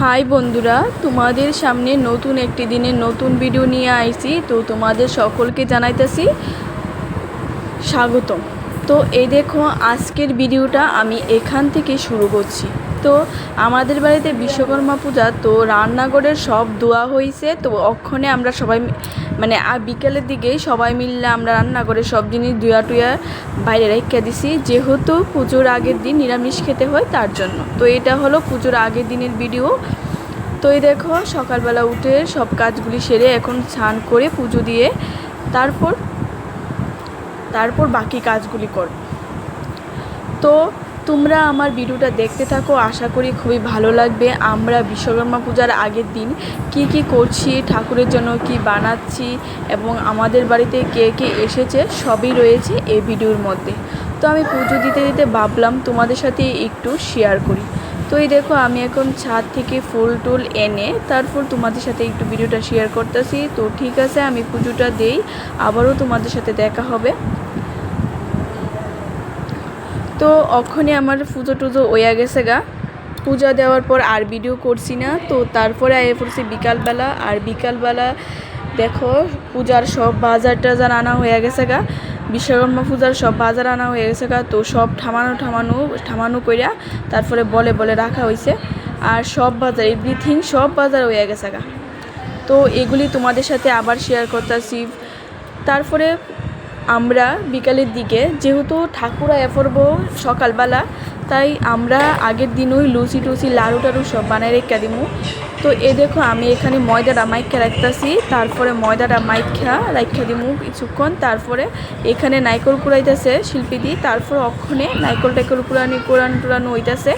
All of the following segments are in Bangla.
হাই বন্ধুরা, তোমাদের সামনে নতুন একটি দিনের নতুন ভিডিও নিয়ে আইছি। তো তোমাদের সকলকে জানাইতেছি স্বাগতম। তো এই দেখো, আজকের ভিডিওটা আমি এখান থেকে শুরু করছি। তো আমাদের বাড়িতে বিশ্বকর্মা পূজা, তো রান্নাঘরের সব ধোয়া হয়েছে। তো অক্ষণে আমরা সবাই বিকেলের দিকেই সবাই মিললে আমরা রান্নাঘরের সব জিনিস ধুয়া টুয়া বাইরে রেখে দিছি, যেহেতু পুজোর আগের দিন নিরামিষ খেতে হয় তার জন্য। তো এটা হলো পুজোর আগের দিনের ভিডিও। তো এই দেখো, সকালবেলা উঠে সব কাজগুলি সেরে এখন স্নান করে পুজো দিয়ে তারপর বাকি কাজগুলি করব। তো তোমরা আমার ভিডিওটা দেখতে থাকো, আশা করি খুবই ভালো লাগবে। আমরা বিশ্বকর্মা পূজার আগের দিন কি কি করছি, ঠাকুরের জন্য কি বানাচ্ছি এবং আমাদের বাড়িতে কে কে এসেছে সবই রয়েছে এই ভিডিওর মধ্যে। তো আমি পুজো দিতে দিতে ভাবলাম তোমাদের সাথে একটু শেয়ার করি। তো এই দেখো, আমি এখন ছাদ থেকে ফুল টুল এনে তারপর তোমাদের সাথে একটু ভিডিওটা শেয়ার করতেছি। তো ঠিক আছে, আমি পুজোটা দেই, আবারও তোমাদের সাথে দেখা হবে। তো ওখানে আমার পুজো টুজো হইয়া গেছে গা। পূজা দেওয়ার পর আর ভিডিও করছি না। তো তারপরে আয়ে পড়ছি বিকালবেলা দেখো, পূজার সব বাজার টাজার আনা হয়ে গেছে গা। বিশ্বকর্মা পূজার সব বাজার আনা হয়ে গেছে গা। তো সব ঠামানো কইরা তারপরে বলে রাখা হয়েছে। আর সব বাজার এভরিথিং সব বাজার হয়ে গেছে গা। তো এগুলি তোমাদের সাথে আবার শেয়ার করতেছি। তারপরে আমরা বিকালের দিকে, যেহেতু ঠাকুর আয়া পড়বো সকালবেলা, তাই আমরা আগের দিনই লুচি টুচি লাড়ু টাড়ু সব বানাই রেখে দিমু। তো এ দেখো, আমি এখানে ময়দাটা মাইখা রাখতেছি। তারপরে ময়দাটা মাইখা রাখা দিমু কিছুক্ষণ। তারপরে এখানে নাইকল কুড়াইতেছে শিল্পী দি। তারপর অক্ষণে নাইকল টাইকল কুড়ানো হইতেছে।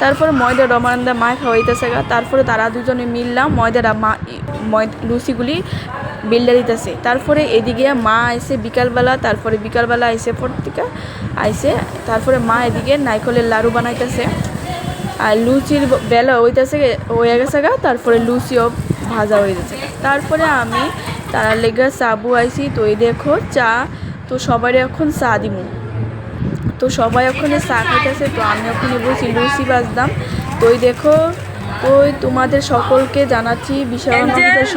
তারপরে ময়দা ডমারান্দা মাখা হইতেছে গা। তারপরে তারা দুজনে মিললাম ময়দাটা লুচিগুলি বেলটা দিতেছে। তারপরে এদিকে মা আইসে বিকালবেলা আইসে পত্রিকা আইসে। তারপরে মা এদিকে নাইকলের লাড়ু বানাইতেছে আর লুচির বেলা হয়ে গেছে গা। তারপরে লুচিও ভাজা হয়ে গেছে। তারপরে আমি তার লেগে চাবু আইসি। তো এই দেখো চা, তো সবাই এখন চা দিমু। তো সবাই ওখানে চা খাইতেছে। তো আমি ওখানে বসি লুচি বাজদাম। তো এই দেখো, ওই তোমাদের সকলকে জানাচ্ছি বিশ্বকর্মা পূজার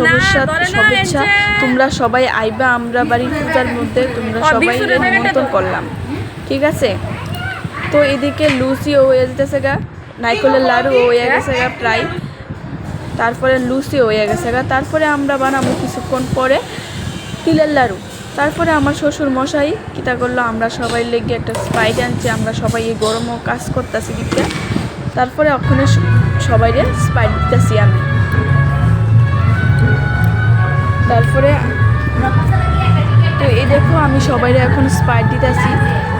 শুভেচ্ছা। তোমরা সবাই আইবা আমরা বাড়ির পূজার মধ্যে, তোমরা সবাই নিমন্ত্রণ করলাম, ঠিক আছে। তো এদিকে লুচিও হয়ে যেতেছে গা, নাইকলের লাড়ু হয়ে গেছে গা প্রায়। তারপরে লুচিও হয়ে গেছে গা। তারপরে আমরা বানাবো কিছুক্ষণ পরে তিলের লাড়ু। তারপরে আমার শ্বশুর মশাই কিতা করলো, আমরা সবাই লেগে একটা স্প্রাইট আনছি। আমরা সবাই এই গরমও কাজ করতেছি দিকটা। তারপরে ওখানে সবাইরে স্প্রাইট দিতেছি আমি। তারপরে তো এই দেখো, আমি সবাইরে এখন স্প্রাইট দিতেছি।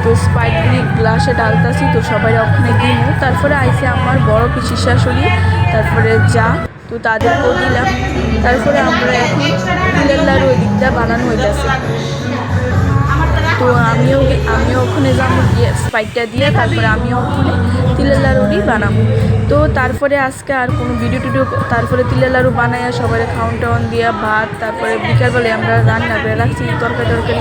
তো স্প্রাইটগুলি গ্লাসে ডালতেছি। তো সবাই ওখানে দিমু। তারপরে আইসে আমার বড় পিসির শাশুড়ি, তারপরে যা, তো তাদেরকেও দিলাম। তারপরে আমরা এখন তিলের লাড়ু ওই দিকটা বানানো হইতেছে। তো আমিও ওখানে যাবো গিয়ে স্প্রাইটটা দিয়ে, তারপরে আমিও ওখানে তিলের লাড়ুরই বানাবো। তো তারপরে আজকে আর কোনো ভিডিও টিডিও, তারপরে তিলের লাড়ু বানাইয়া সবাই খাওয়ান টাওয়ান দিয়া ভাত। তারপরে বিকালবেলায় আমরা রান্না করে রাখছি তরকারি।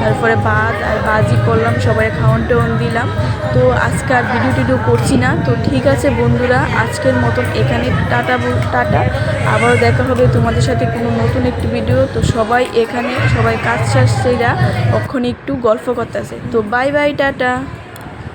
তারপরে ভাত আর ভাজি করলাম, সবাই খাওয়ান টাওয়ান দিলাম। তো আজকে আর ভিডিও টিডিও করছি না। তো ঠিক আছে বন্ধুরা, আজকের মতন এখানে টাটা। আবারও দেখা হবে তোমাদের সাথে কোনো নতুন একটি ভিডিও। তো সবাই কাজ শেষ সেরা ওখানে একটু গল্প করতেছে। তো বাই বাই, টাটা।